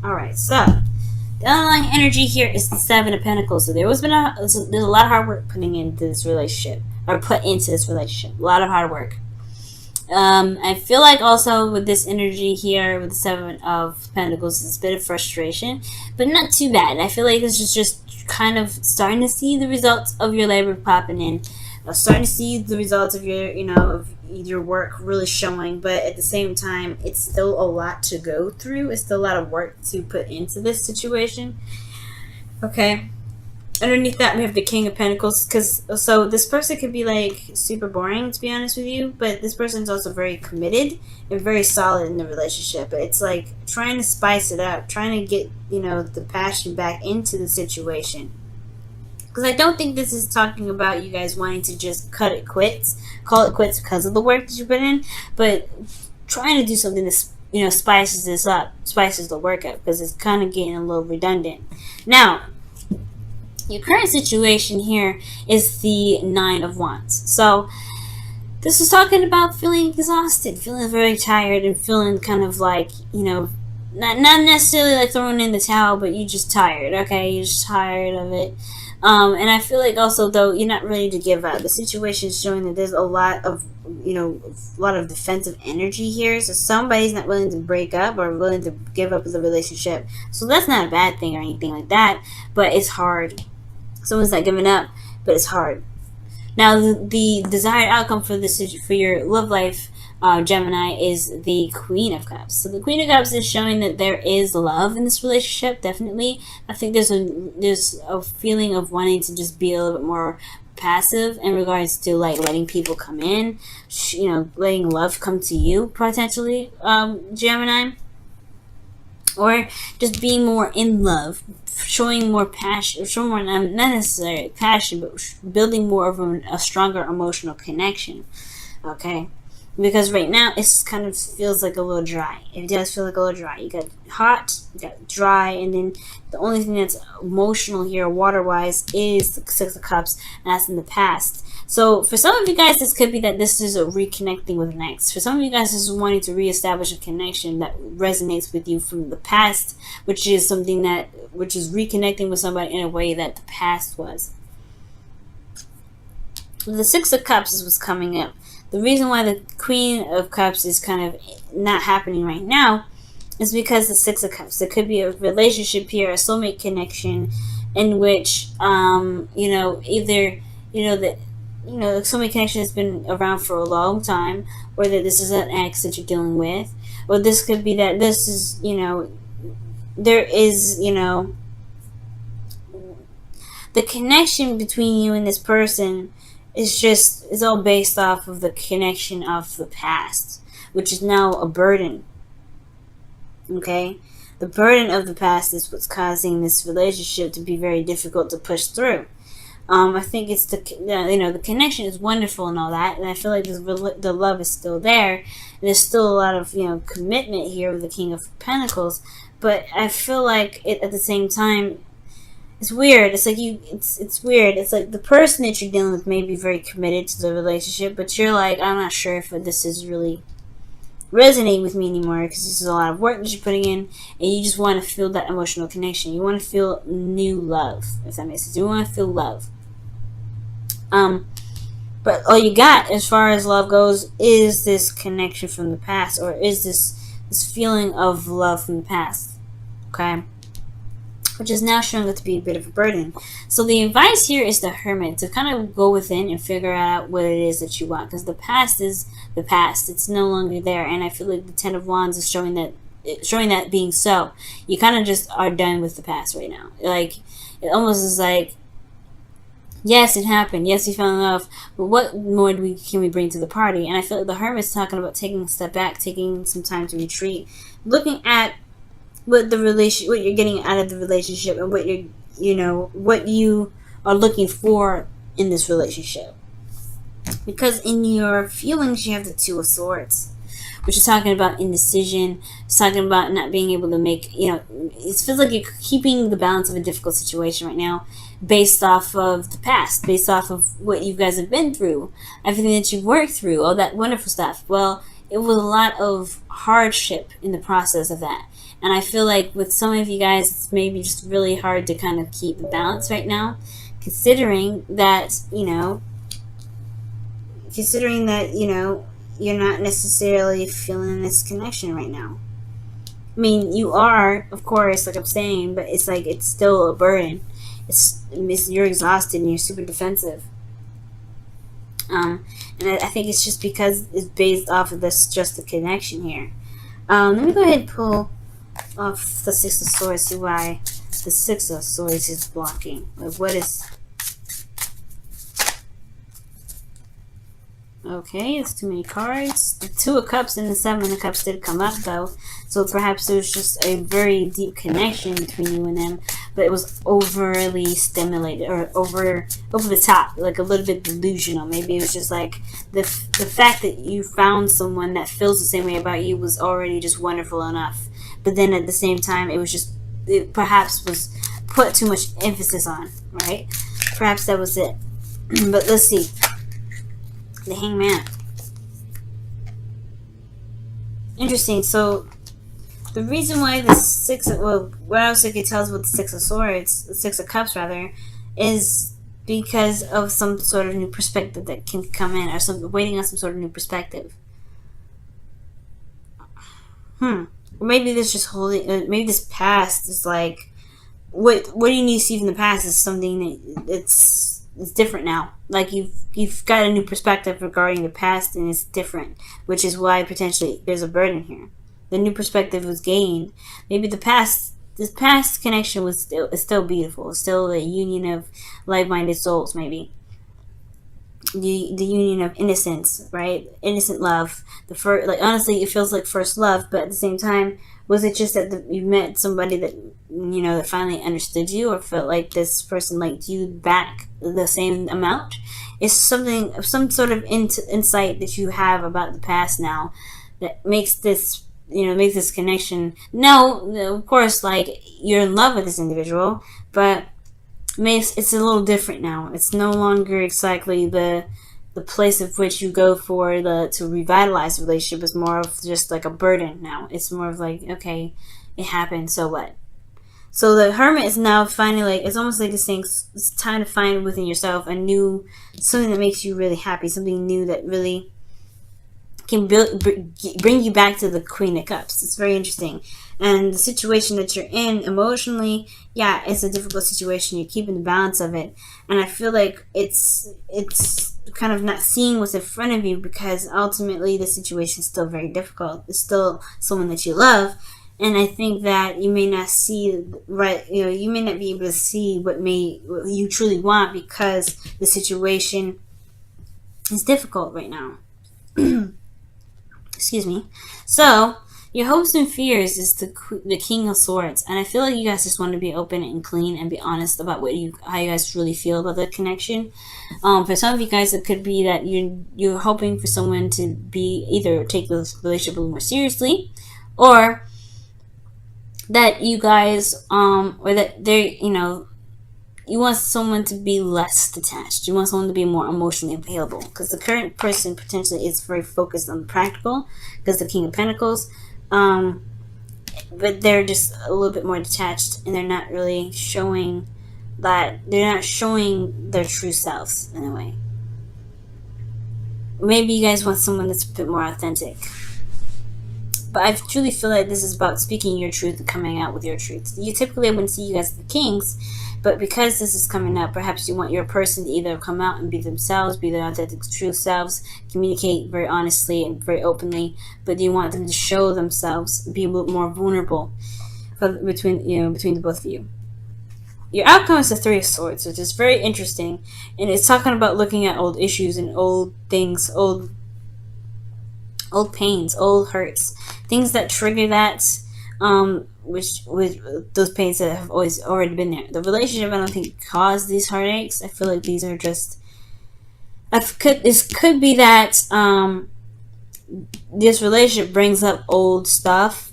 Alright, so the underlying energy here is the Seven of Pentacles. So there's a lot of hard work put into this relationship. A lot of hard work. I feel like also with this energy here with the Seven of Pentacles, it's a bit of frustration, but not too bad. I feel like this is just kind of starting to see the results of your labor popping in. Starting to see the results of your work really showing, but at the same time, it's still a lot to go through. It's still a lot of work to put into this situation. Okay. Underneath that, we have the King of Pentacles. So this person could be like super boring, to be honest with you, but this person's also very committed and very solid in the relationship. But it's like trying to spice it up, trying to get the passion back into the situation. Because I don't think this is talking about you guys wanting to just call it quits because of the work that you put in, but trying to do something that spices this up, spices the work up, because it's kind of getting a little redundant. Now, your current situation here is the Nine of Wands. So this is talking about feeling exhausted, feeling very tired, and feeling kind of like, not necessarily like throwing in the towel, but you're just tired, okay? You're just tired of it. And I feel like also, though, you're not ready to give up. The situation is showing that there's a lot of defensive energy here. So somebody's not willing to break up or willing to give up the relationship. So that's not a bad thing or anything like that. But it's hard. Someone's not giving up, but it's hard. Now, the desired outcome for your love life, Gemini, is the Queen of Cups. So the Queen of Cups is showing that there is love in this relationship, definitely. I think there's a feeling of wanting to just be a little bit more passive in regards to like letting people come in, letting love come to you, potentially, Gemini. Or just being more in love, showing more passion, showing more, not necessarily passion, but building more of a stronger emotional connection. Okay? Because right now, it kind of feels like a little dry. It does feel like a little dry. You got hot, you got dry, and then the only thing that's emotional here, water-wise, is the Six of Cups, and that's in the past. So for some of you guys, this could be that this is a reconnecting with an ex. For some of you guys, this is wanting to reestablish a connection that resonates with you from the past, which is reconnecting with somebody in a way that the past was. The Six of Cups is what's coming up. The reason why the Queen of Cups is kind of not happening right now is because the Six of Cups. There could be a relationship here, a soulmate connection, in which the soulmate connection has been around for a long time, or that this is an ex that you're dealing with, or this could be that this is there is the connection between you and this person is all based off of the connection of the past, which is now a burden. Okay? The burden of the past is what's causing this relationship to be very difficult to push through. I think it's the connection is wonderful and all that, and I feel like the love is still there, and there's still a lot of commitment here with the King of Pentacles, but I feel like at the same time, it's weird. It's like it's weird. It's like the person that you're dealing with may be very committed to the relationship, but you're like, I'm not sure if this is really resonating with me anymore, because this is a lot of work that you're putting in, and you just want to feel that emotional connection. You want to feel new love, if that makes sense. You want to feel love. But all you got as far as love goes is this connection from the past, or is this feeling of love from the past. Okay? Which is now showing up to be a bit of a burden. So the advice here is the Hermit, to kind of go within and figure out what it is that you want, because the past is the past. It's no longer there, and I feel like the Ten of Wands is showing that being so. You kind of just are done with the past right now. Like, it almost is like, yes, it happened. Yes, we fell in love, but what more can we bring to the party? And I feel like the Hermit's talking about taking a step back, taking some time to retreat, looking at what you're getting out of the relationship, and what you are looking for in this relationship. Because in your feelings, you have the Two of Swords, which is talking about indecision. It's talking about not being able to make, it feels like you're keeping the balance of a difficult situation right now, based off of the past, based off of what you guys have been through, everything that you've worked through, all that wonderful stuff. Well, it was a lot of hardship in the process of that. And I feel like with some of you guys, it's maybe just really hard to kind of keep the balance right now, considering that, you're not necessarily feeling this connection right now. I mean, you are, of course, like I'm saying, but it's like it's still a burden. You're exhausted and you're super defensive. And I think it's just because it's based off of this, just the connection here. Let me go ahead and pull off the Six of Swords, see why the Six of Swords is blocking. Like, what is... Okay, it's too many cards. The Two of Cups and the Seven of Cups did come up, though. So perhaps there was just a very deep connection between you and them, but it was overly stimulated, or over the top, like a little bit delusional. Maybe it was just like the fact that you found someone that feels the same way about you was already just wonderful enough. But then at the same time, it perhaps was put too much emphasis on, right? Perhaps that was it. But let's see. The Hangman. Interesting. So the reason why the what else I could tell us with the Six of Swords, the Six of Cups rather, is because of some sort of new perspective that can come in, or waiting on some sort of new perspective. Or maybe this just holding. Maybe this past is like, what do you need to see from the past is something it's different now. Like you've got a new perspective regarding the past, and it's different, which is why potentially there's a burden here. The new perspective was gained. Maybe this past connection is still beautiful. It's still a union of like-minded souls. Maybe the union of innocence, right? Innocent love. Honestly, it feels like first love, but at the same time, was it just that you met somebody that that finally understood you, or felt like this person liked you back the same amount? It's some sort of insight that you have about the past now that makes this connection. No, of course, like you're in love with this individual, but it's a little different now. It's no longer exactly the place of which you go for to revitalize the relationship. Is more of just like a burden now. It's more of like, okay, it happened, so what? So the Hermit is now finding, like, it's almost like this thing, it's time to find within yourself something that makes you really happy, something new that really can bring you back to the Queen of Cups. It's very interesting. And the situation that you're in emotionally, yeah, it's a difficult situation. You're keeping the balance of it. And I feel like it's kind of not seeing what's in front of you, because ultimately the situation is still very difficult. It's still someone that you love. And I think that you may not see you may not be able to see what you truly want, because the situation is difficult right now. Excuse me. So your hopes and fears is the King of Swords, and I feel like you guys just want to be open and clean and be honest about how you guys really feel about the connection. For some of you guys, it could be that you're hoping for someone to be either take the relationship a little more seriously, or that you guys or that they you want someone to be less detached. You want someone to be more emotionally available, because the current person potentially is very focused on the practical, because the King of Pentacles, but they're just a little bit more detached, and they're not really showing their true selves in a way. Maybe you guys want someone that's a bit more authentic. But I truly feel like this is about speaking your truth and coming out with your truth. You typically wouldn't see you guys as the kings, but because this is coming up, perhaps you want your person to either come out and be themselves, be their authentic, true selves, communicate very honestly and very openly, but you want them to show themselves, be a little more vulnerable between the both of you. Your outcome is the Three of Swords, which is very interesting, and it's talking about looking at old issues and old things, old pains, old hurts, things that trigger that, which with those pains that have already been there. The relationship, I don't think, caused these heartaches. I feel like these are just. This could be that this relationship brings up old stuff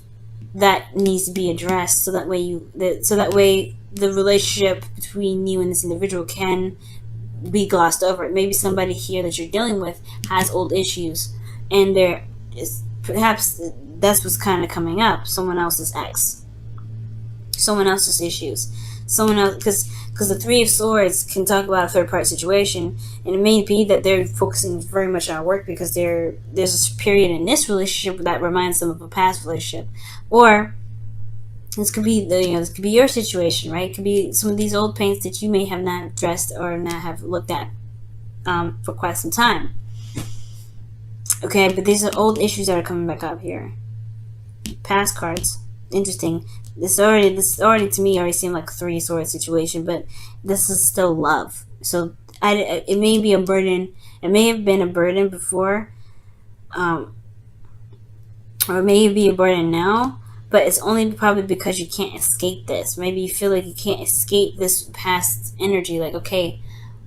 that needs to be addressed, so that way the relationship between you and this individual can be glossed over. Maybe somebody here that you're dealing with has old issues, and perhaps that's what's kind of coming up. Someone else's ex, someone else's issues, someone else, because the Three of Swords can talk about a third party situation, and it may be that they're focusing very much on work because there's a period in this relationship that reminds them of a past relationship, or this could be this could be your situation, right? It could be some of these old pains that you may have not addressed or not have looked at for quite some time. Okay, but these are old issues that are coming back up here. Past cards, interesting. This already to me already seemed like a Three of Swords situation, but this is still love. So it may be a burden. It may have been a burden before, or it may be a burden now. But it's only probably because you can't escape this. Maybe you feel like you can't escape this past energy. Like, okay,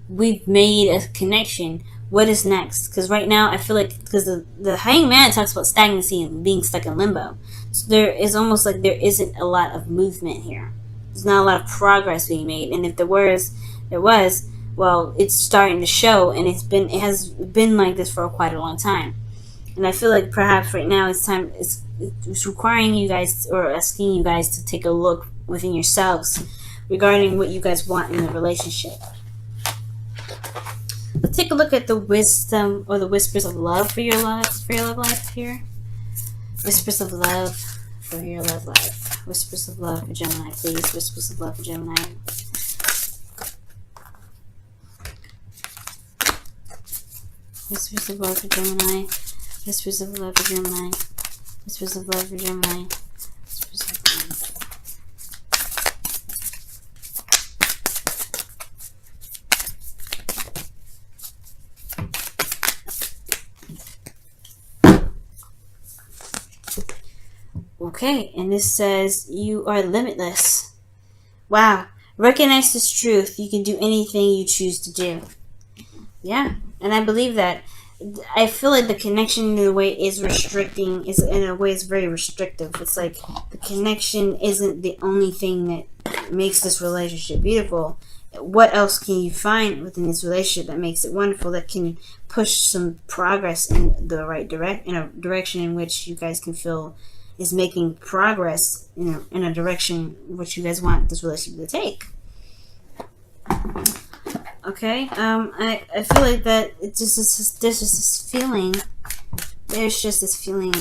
we've made a connection. What is next? Because right now, I feel like, because the Hanged Man talks about stagnancy and being stuck in limbo. So there is almost like there isn't a lot of movement here. There's not a lot of progress being made. And if there was, well, it's starting to show. And it has been like this for quite a long time. And I feel like perhaps right now it's requiring you guys, or asking you guys, to take a look within yourselves regarding what you guys want in a relationship. Let's take a look at the wisdom or the whispers of love for your love life here. Whispers of love for your love life. Whispers of love for Gemini, please. Whispers of love for Gemini. Whispers of love for Gemini. Whispers of love for Gemini. Whispers of love for Gemini. Whispers of love. Okay, and this says, you are limitless. Wow. Recognize this truth. You can do anything you choose to do. Yeah, and I believe that. I feel like the connection in a way is restricting. In a way, it's very restrictive. It's like the connection isn't the only thing that makes this relationship beautiful. What else can you find within this relationship that makes it wonderful? That can push some progress in the right in a direction in which you guys can feel is making progress in a direction which you guys want this relationship to take. Okay, I feel like that it's just there's just this feeling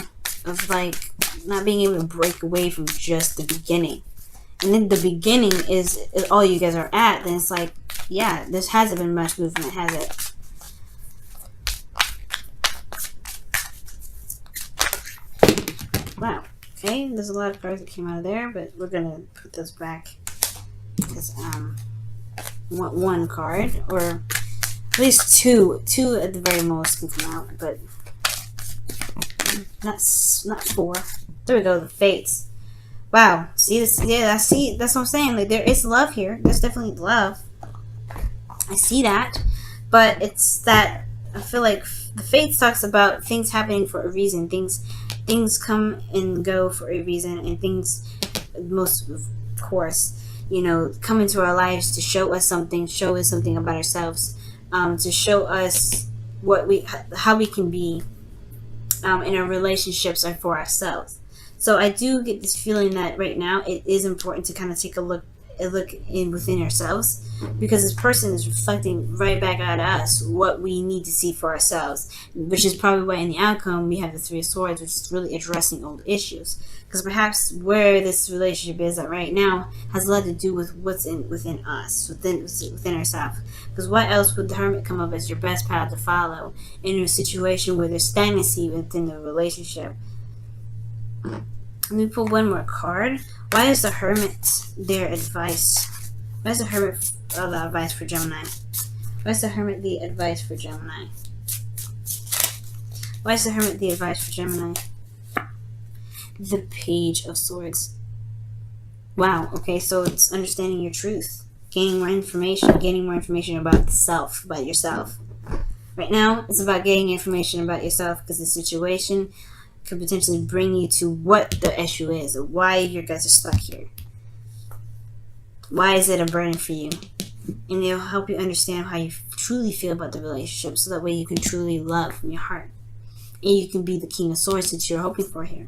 of like not being able to break away from just the beginning. And then the beginning is all you guys are at, then it's like, yeah, there hasn't been much movement, has it? Wow. Okay, there's a lot of cards that came out of there, but we're gonna put those back because want one card, or at least two at the very most can come out, but not four. There we go, the Fates. Wow, see this? Yeah, I see. That's what I'm saying. Like, there is love here. There's definitely love. I see that, but it's that I feel like the Fates talks about things happening for a reason. Things come and go for a reason, and things, most of course, come into our lives to show us something about ourselves, to show us how we can be in our relationships and for ourselves. So I do get this feeling that right now it is important to kind of take a look in within ourselves, because this person is reflecting right back at us what we need to see for ourselves, which is probably why in the outcome we have the Three of Swords, which is really addressing old issues. Because perhaps where this relationship is at right now has a lot to do with what's within us, within ourselves. Because what else would the Hermit come up as your best path to follow in a situation where there's stagnancy within the relationship? Let me pull one more card. Why is the Hermit their advice? Why is the Hermit the advice for Gemini? Why is the Hermit the advice for Gemini? Why is the Hermit the advice for Gemini? The Page of Swords. Wow, okay, so it's understanding your truth. Gaining more information about the self, about yourself. Right now, it's about getting information about yourself, because the situation could potentially bring you to what the issue is, or why you guys are stuck here. Why is it a burden for you? And it'll help you understand how you truly feel about the relationship, so that way you can truly love from your heart. and you can be the King of Swords that you're hoping for here.